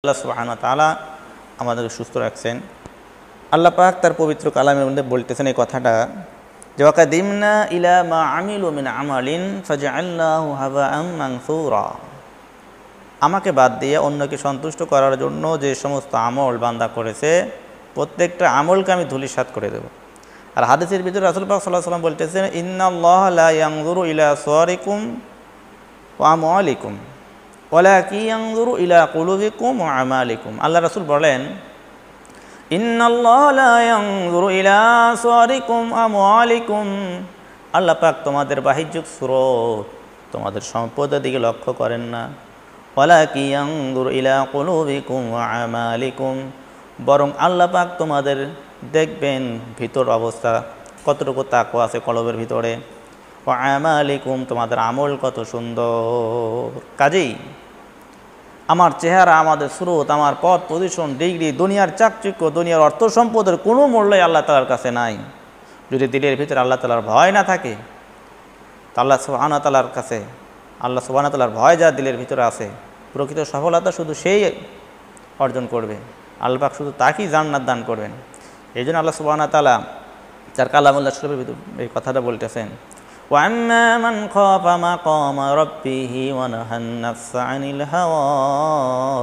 আল্লাহ সুবহানাহু ওয়া তাআলা আমাদেরকে সুস্থ রাখছেন। আল্লাহ পাক তার পবিত্র কালামের মধ্যে বলতেছেন এই কথাটা যে ওয়াকাদিমনা ইলা মা আমিলু মিন আমালিন ফাজআলনাহু হাবাআম মানসুরা। আমাকে বাদ দিয়ে অন্যকে সন্তুষ্ট করার জন্য যে সমস্ত আমল বান্দা করেছে প্রত্যেকটা আমলকে আমি ধূলিসাৎ করে দেব। আর হাদিসের ভিতরে রাসূল পাক সাল্লাল্লাহু আলাইহি ওয়াসাল্লাম বলতেছেন ইন্নাল্লাহা লা ইয়ানজুরু ইলা সুওয়ারিকুম ওয়া আমওয়ালিকুম ওয়ালাকিন ইয়ানজুরু ইলা কুলুবিকুম ওয়া আমালিকুম। আল্লাহ রাসূল বলেন ইন্নাল্লাহা লা ইয়ানজুরু ইলা সুওয়ারিকুম ওয়া আমওয়ালিকুম। আল্লাহ পাক তোমাদের বাহ্যিক সুরত তোমাদের সম্পদের দিকে লক্ষ্য করেন না, ওয়ালাকিন ইয়ানজুরু ইলা কুলুবিকুম ওয়া আমালিকুম, বরং আল্লাহ পাক তোমাদের দেখবেন ভিতর অবস্থা কতটুকু তাকওয়া আছে কলবের ভিতরে, ওয়া আমালিকুম তোমাদের আমল কত সুন্দর। কাজেই আমার চেহারা, আমাদের সুরত, আমার পদ পজিশন, ডিগ্রি, দুনিয়ার চাকচিক্য, দুনিয়ার অর্থ সম্পদের কোনো মূল্যই আল্লাহ তাআলার কাছে নাই। যদি দিলের ভিতরে আল্লাহ তাআলার ভয় না থাকে, তা আল্লাহ সুবহানাহু ওয়া তাআলার কাছে আল্লাহ সুবহানাহু ওয়া তাআলার ভয় যার দিলের ভিতরে আছে, প্রকৃত সফলতা শুধু সেই অর্জন করবে। আল্লাহ পাক শুধু তাকেই জান্নাত দান করবেন। এই জন্য আল্লাহ সুবহানাহু ওয়া তাআলা যার কালামুল্লাহ শরীফের ভিতরে এই কথাটা বলতেছেন وَأَمَّا مَنْ خَافَ مَقَامَ رَبِّهِ وَنَهَى النَّفْسَ عَنِ الْهَوَىٰ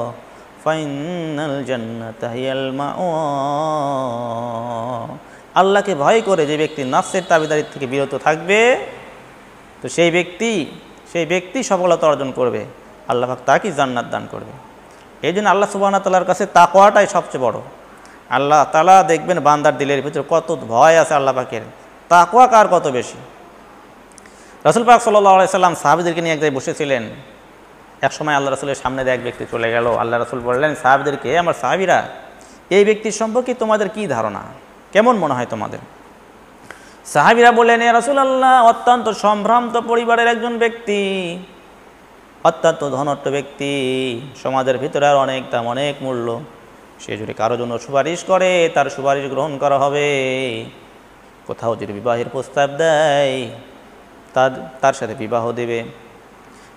فَإِنَّ الْجَنَّةَ هِيَ الْمَأْوَىٰ। আল্লাহকে ভয় করে যে ব্যক্তি নফসের তাবেদারি থেকে বিরত থাকবে, তো সেই ব্যক্তি সফলতা অর্জন করবে। আল্লাহ পাক তাকে জান্নাত দান করবে। এই জন্য আল্লাহ সুবহানাহু ওয়া তাআলার কাছে তাকওয়াটাই সবচেয়ে বড়। আল্লাহ তাআলা দেখবেন বান্দার দিলের ভিতরে কত ভয় আছে আল্লাহ পাকের, তাকওয়া কার কত বেশি। রাসূল পাক সাল্লাল্লাহু আলাইহি সাল্লাম সাহাবীদেরকে নিয়ে এক জায়গায় বসেছিলেন। এক সময় আল্লাহ রাসূলের সামনে দিয়ে এক ব্যক্তি চলে গেল। আল্লাহ রাসূল বললেন সাহাবীদেরকে, আমার সাহাবীরা, এই ব্যক্তির সম্পর্কে তোমাদের কি ধারণা, কেমন মনে হয় তোমাদের? সাহাবীরা বললেন, ইয়া রাসূলুল্লাহ, অত্যন্ত সম্ভ্রান্ত পরিবারের একজন ব্যক্তি, অত্যন্ত ধনাঢ্য ব্যক্তি, সমাজের ভিতরে আর অনেক দাম, অনেক মূল্য। সে যদি কারো জন্য সুপারিশ করে তার সুপারিশ গ্রহণ করা হবে। কোথাও যদি বিবাহের প্রস্তাব দেয় তার সাথে বিবাহ দেবে।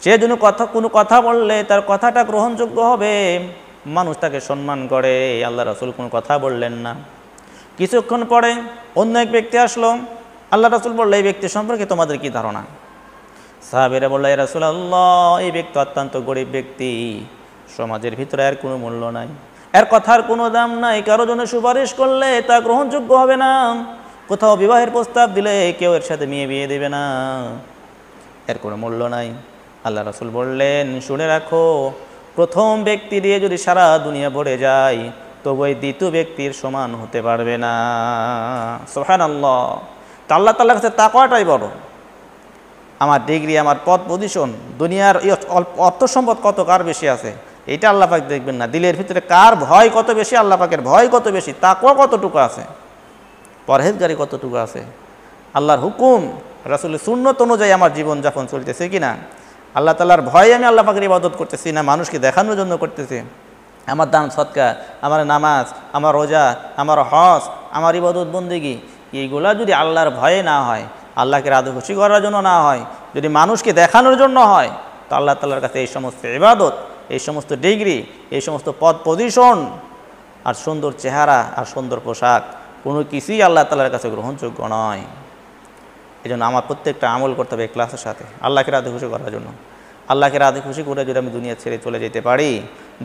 সে জন্য কোনো কথা বললে তার কথাটা গ্রহণযোগ্য হবে, মানুষ তাকে সম্মান করে। আল্লাহ রাসূল কোনো কথা বললেন না। কিছুক্ষণ পরে অন্য এক ব্যক্তি আসলো। আল্লাহ রাসূল বললেন, এই ব্যক্তি সম্পর্কে তোমাদের কি ধারণা? সাহাবীরা বলল, ইয়া রাসূলুল্লাহ, এই ব্যক্তি অত্যন্ত গরিব ব্যক্তি, সমাজের ভিতরে আর কোনো মূল্য নাই, এর কথার কোনো দাম নাই, কারো জন্য সুপারিশ করলে তা গ্রহণযোগ্য হবে না, কোথাও বিবাহের প্রস্তাব দিলে কেউ এর সাথে বিয়ে দেবে না, এর কোনো মূল্য নাই। আল্লাহ রাসূল বললেন, শুনে রাখো, প্রথম ব্যক্তি দিয়ে যদি সারা দুনিয়া ভরে যায় তবু ওই দ্বিতীয় ব্যক্তির সমান হতে পারবে না। সুবহানাল্লাহ। তা আল্লাহ তাআলার কাছে তাকওয়াটাই বড়। আমার ডিগ্রি, আমার পদ পজিশন, দুনিয়ার অর্থ সম্পদ কত কার বেশি আছে এটা আল্লাহ পাক দেখবেন না। দিলের ভিতরে কার ভয় কত বেশি, আল্লাহ পাকের ভয় কত বেশি, তাকওয়া কতটুকু আছে, পরহেজগারি কতটুকু আছে, আল্লাহর হুকুম রাসূলের সুন্নত অনুযায়ী আমার জীবনযাপন চলতেছে কিনা, আল্লাহ তাআলার ভয়ে আমি আল্লাহ পাকের ইবাদত করতেছি না মানুষকে দেখানোর জন্য করতেছি, আমার দান সদকা, আমার নামাজ, আমার রোজা, আমার হজ, আমার ইবাদত বন্দেগী, এইগুলা যদি আল্লাহর ভয়ে না হয়, আল্লাহকে রাজি খুশি করার জন্য না হয়, যদি মানুষকে দেখানোর জন্য হয়, তো আল্লাহ তাআলার কাছে এই সমস্ত ইবাদত, এই সমস্ত ডিগ্রি, এই সমস্ত পদ পজিশন আর সুন্দর চেহারা আর সুন্দর পোশাক কোনো কিছুই আল্লাহ তাআলার কাছে গ্রহণযোগ্য নয়। এই জন্য আমার প্রত্যেকটা আমল করতে হবে ইখলাসের সাথে, আল্লাহকে রাজি খুশি করার জন্য। আল্লাহকে রাজি খুশি করে যদি আমি দুনিয়া ছেড়ে চলে যেতে পারি,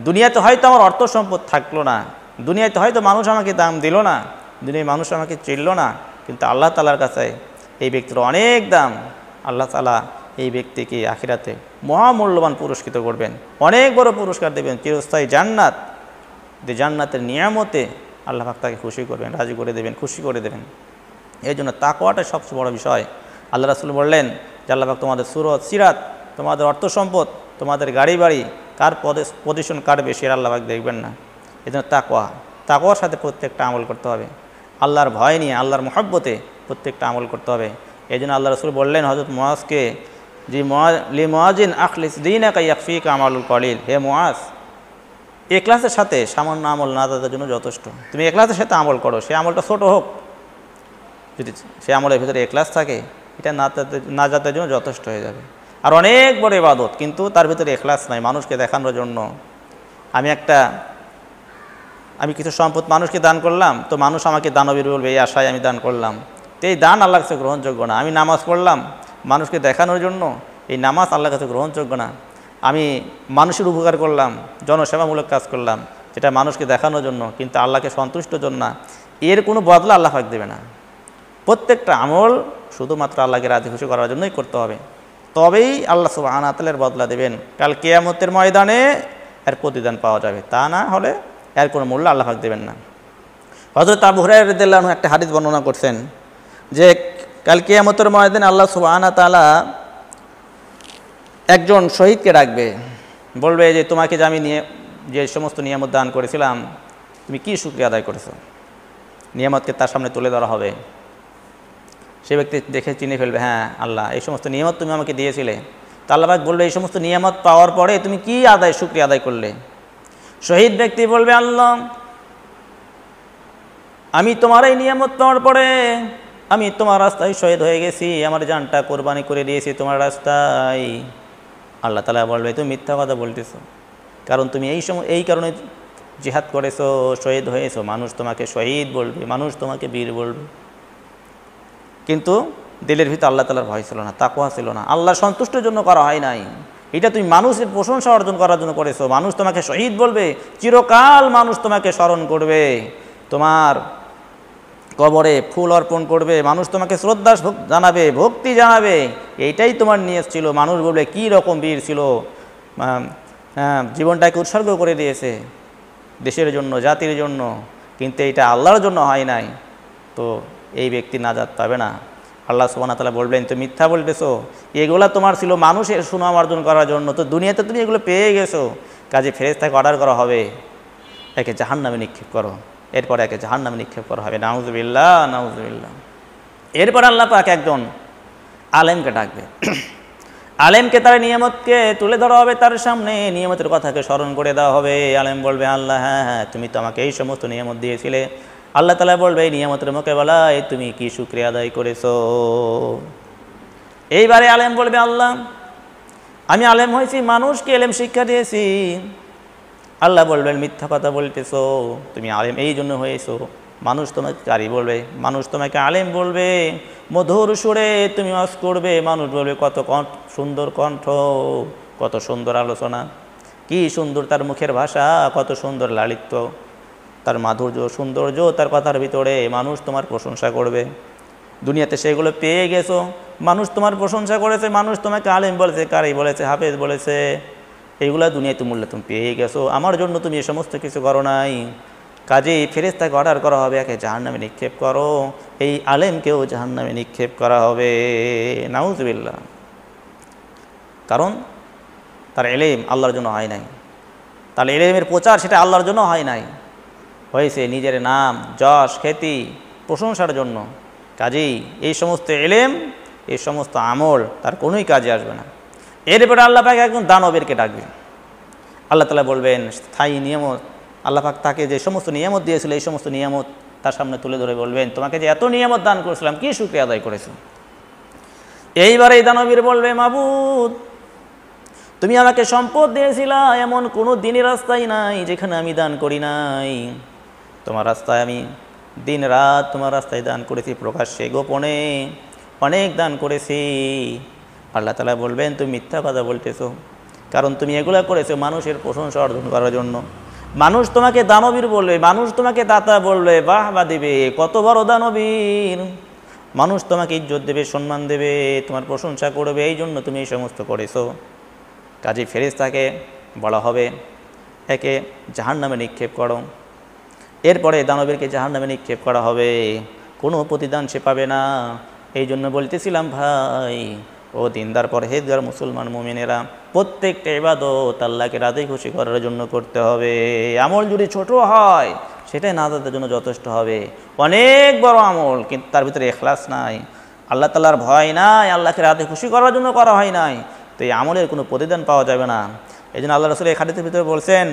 দুনিয়াতে হয়তো আমার অর্থ সম্পদ থাকলো না, দুনিয়াতে হয়তো মানুষ আমাকে দাম দিল না, দুনিয়ায় মানুষ আমাকে চিনল না, কিন্তু আল্লাহ তাআলার কাছে এই ব্যক্তির অনেক দাম। আল্লাহ তাআলা এই ব্যক্তিকে আখিরাতে মহামূল্যবান পুরস্কৃত করবেন, অনেক বড় পুরস্কার দেবেন, চিরস্থায়ী জান্নাত, যে জান্নাতের নিয়ামতে আল্লাহ পাক তাকে খুশি করবেন, রাজি করে দেবেন, খুশি করে দেবেন। এই জন্য তাকওয়াটাই সবচেয়ে বড় বিষয়। আল্লাহ রাসূল বললেন যে আল্লাহ পাক তোমাদের সুরত সিরাত, তোমাদের অর্থ সম্পদ, তোমাদের গাড়ি বাড়ি, কার পজিশন কার বেশি আল্লাহ পাক দেখবেন না। এই জন্য তাকওয়ার সাথে প্রত্যেকটা আমল করতে হবে, আল্লাহর ভয় নিয়ে, আল্লাহর মহব্বতে প্রত্যেকটা আমল করতে হবে। এই জন্য আল্লাহ রাসূল বললেন হযরত মুআজকে, যে মুআজিন আখলিস দীনাকা ইয়াকফিকা আমালুল কলিল, হে মুআজ, ইখলাসের সাথে সামান্য আমল নাজাতের জন্য যথেষ্ট। তুমি ইখলাসের সাথে আমল করো, সে আমলটা ছোট হোক, যদি সে আমলের ভিতরে ইখলাস থাকে, এটা নাজাতের জন্য যথেষ্ট হয়ে যাবে। আর অনেক বড় ইবাদত, কিন্তু তার ভিতরে ইখলাস নাই, মানুষকে দেখানোর জন্য, আমি কিছু সম্পদ মানুষকে দান করলাম, তো মানুষ আমাকে দানবীর বলবে, এই আশায় আমি দান করলাম, তো এই দান আল্লাহর কাছে গ্রহণযোগ্য না। আমি নামাজ পড়লাম মানুষকে দেখানোর জন্য, এই নামাজ আল্লাহর কাছে গ্রহণযোগ্য না। আমি মানুষের উপকার করলাম, জনসেবামূলক কাজ করলাম, যেটা মানুষকে দেখানোর জন্য, কিন্তু আল্লাহকে সন্তুষ্টর জন্য না, এর কোনো বদলা আল্লাহ পাক দেবে না। প্রত্যেকটা আমল শুধুমাত্র আল্লাহকে রাজি খুশি করার জন্যই করতে হবে, তবেই আল্লাহ সুবহানাহু ওয়া তাআলার বদলা দেবেন। কাল কিয়ামতের ময়দানে এর প্রতিদান পাওয়া যাবে, তা না হলে এর কোনো মূল্য আল্লাহ পাক দেবেন না। হযরত আবু হুরায়রা রাদিয়াল্লাহু আনহু একটা হাদিস বর্ণনা করছেন যে কাল কিয়ামতের ময়দানে আল্লাহ সুবহানাহু ওয়া তাআলা একজন শহীদকে ডাকবে, বলবে যে তোমাকে যে আমি যে সমস্ত নিয়ামত দান করেছিলাম, তুমি কি শুকরিয়া আদায় করেছো। নিয়ামতকে তার সামনে তুলে ধরা হবে, সে ব্যক্তি দেখে চিনে ফেলবে, হ্যাঁ আল্লাহ এই সমস্ত নিয়ামত তুমি আমাকে দিয়েছিলে। তো আল্লাহ পাক বলবে, এই সমস্ত নিয়ামত পাওয়ার পরে তুমি কি শুকরিয়া আদায় করলে। শহীদ ব্যক্তি বলবে, আল্লাহ আমি তোমার এই নিয়ামত পাওয়ার পরে আমি তোমার রাস্তায় শহীদ হয়ে গেছি, আমার জানটা কোরবানি করে দিয়েছি তোমার রাস্তায়। আল্লাহ তাআলা বলবে, তুমি মিথ্যা কথা বলতেছো, কারণ তুমি এই কারণে জিহাদ করেছো, শহীদ হয়েছো, মানুষ তোমাকে শহীদ বলবে, মানুষ তোমাকে বীর বলবে। কিন্তু দিলের ভিতরে আল্লাহ তাআলার ভয় ছিল না, তাকওয়া ছিল না, আল্লাহর সন্তুষ্টির জন্য করা হয় নাই। এটা তুমি মানুষের প্রশংসা অর্জন করার জন্য করেছো। মানুষ তোমাকে শহীদ বলবে, চিরকাল মানুষ তোমাকে স্মরণ করবে, তোমার কবরে ফুল অর্পণ করবে, মানুষ তোমাকে শ্রদ্ধা জানাবে, ভক্তি জানাবে, এইটাই তোমার নিয়ত ছিল। মানুষ বলবে কী রকম বীর ছিল, জীবনটাকে উৎসর্গ করে দিয়েছে দেশের জন্য, জাতির জন্য, কিন্তু এটা আল্লাহর জন্য হয় নাই, তো এই ব্যক্তি নাজাত পাবে না। আল্লাহ সুবহানাহু ওয়া তাআলা বলবেন, তুমি মিথ্যা বলতেছো, এগুলা তোমার ছিল মানুষের সুনাম অর্জন করার জন্য, তো দুনিয়াতে তুমি এগুলো পেয়ে গেছো, কাজে ফেরেশতাকে অর্ডার করা হবে একে জাহান্নামে নিক্ষেপ করো, এরপর একে জাহান্নামে নিক্ষেপ করা হবে। নাউযুবিল্লাহ, নাউযুবিল্লাহ। এরপর আল্লাহ পাক একজন আলেমকে ডাকবে, আলেমকে তার নিয়ামতকে তুলে ধরা হবে, তার সামনে নিয়ামতের কথাকে স্মরণ করে দেওয়া হবে। আলেম বলবে, আল্লাহ হ্যাঁ হ্যাঁ তুমি তো আমাকে এই সমস্ত নিয়ামত দিয়েছিলে। আল্লাহ তাআলা বলবে, এই নিয়ামতের মোকাবেলায় তুমি কি শুকরিয়া আদায় করেছো। এইবারে আলেম বলবে, আল্লাহ আমি আলেম হয়েছি, মানুষকে এলেম শিক্ষা দিয়েছি। আল্লাহ বলবেন, মিথ্যা কথা বলতেছো, তুমি আলেম এই জন্য হয়েছো, মানুষ তোমাকে কারি বলবে, মানুষ তোমাকে আলেম বলবে, মধুর সুরে তুমি ওয়াজ করবে, মানুষ বলবে কত সুন্দর কণ্ঠ, কত সুন্দর আলোচনা, কি সুন্দর তার মুখের ভাষা, কত সুন্দর লালিত্য, তার মাধুর্য সৌন্দর্য তার কথার ভিতরে, মানুষ তোমার প্রশংসা করবে। দুনিয়াতে সেগুলো পেয়ে গেছো, মানুষ তোমার প্রশংসা করেছে, মানুষ তোমাকে আলেম বলেছে, কারি বলেছে, হাফেজ বলেছে, এইগুলা দুনিয়াতে মূল্য তুমি পেয়ে গেছো, আমার জন্য তুমি এ সমস্ত কিছু করো নাই। কাজেই ফেরেশতাকে অর্ডার করা হবে, একে জাহান্নামে নিক্ষেপ করো, এই আলেমকেও জাহান্নামে নিক্ষেপ করা হবে। নাউযুবিল্লাহ। কারণ তার ইলম আল্লাহর জন্য হয় নাই, তার ইলমের প্রচার সেটা আল্লাহর জন্য হয় নাই, হয়েছে নিজের নাম, যশ, খ্যাতি, প্রশংসার জন্য। কাজেই এই সমস্ত ইলম, এই সমস্ত আমল তার কোনোই কাজে আসবে না। এরপরে আল্লাহ পাক একজন দানবেরকে ডাকবেন। আল্লাহ তাআলা বলবেন, স্থায়ী নিয়ামত, আল্লাহ পাক তাকে যে সমস্ত নিয়ামত দিয়েছিল, এই সমস্ত নিয়ামত তার সামনে তুলে ধরে বলবেন, তোমাকে যে এত নিয়ামত দান করেছিলাম, কি শুকরিয়া আদায় করেছো। এইবারে এই দানবীর বলবে, মাবুদ তুমি আমাকে সম্পদ দিয়েছিলা, এমন কোনো দিনের রাস্তাই নাই যেখানে আমি দান করি নাই। তোমার রাস্তায় আমি দিন রাত তোমার রাস্তায় দান করেছি, প্রকাশ্যে গোপনে অনেক দান করেছি। আল্লাহ তাআলা বলবেন, তুমি মিথ্যা কথা বলতেছো, কারণ তুমি এগুলা করেছো মানুষের প্রশংসা অর্জন করার জন্য। মানুষ তোমাকে দানবীর বলবে, মানুষ তোমাকে দাতা বলবে, বাহবা দেবে, কত বড় দানবীর, মানুষ তোমাকে ইজ্জত দেবে, সম্মান দেবে, তোমার প্রশংসা করবে, এই জন্য তুমি এই সমস্ত করেছো। কাজে ফেরেশতাকে বলা হবে, একে জাহান্নামে নিক্ষেপ করো। এরপরে দানবীরকে জাহান্নামে নিক্ষেপ করা হবে, কোনো প্রতিদান সে পাবে না। এই জন্য বলতেছিলাম ভাই, ও দিনদার পরহেজগার মুসলমান মুমিনেরা, প্রত্যেকটা ইবাদত আল্লাহকে রাজি খুশি করার জন্য করতে হবে। আমল যদি ছোট হয় সেটাই নাজাতের জন্য যথেষ্ট হবে। অনেক বড় আমল কিন্তু তার ভিতরে ইখলাস নাই, আল্লাহ তাআলার ভয় নাই, আল্লাহকে রাজি খুশি করার জন্য করা হয় নাই, তো এই আমলের কোনো প্রতিদান পাওয়া যাবে না। এই জন্য আল্লাহ রাসূল এই হাদিসের ভিতরে বলছেন,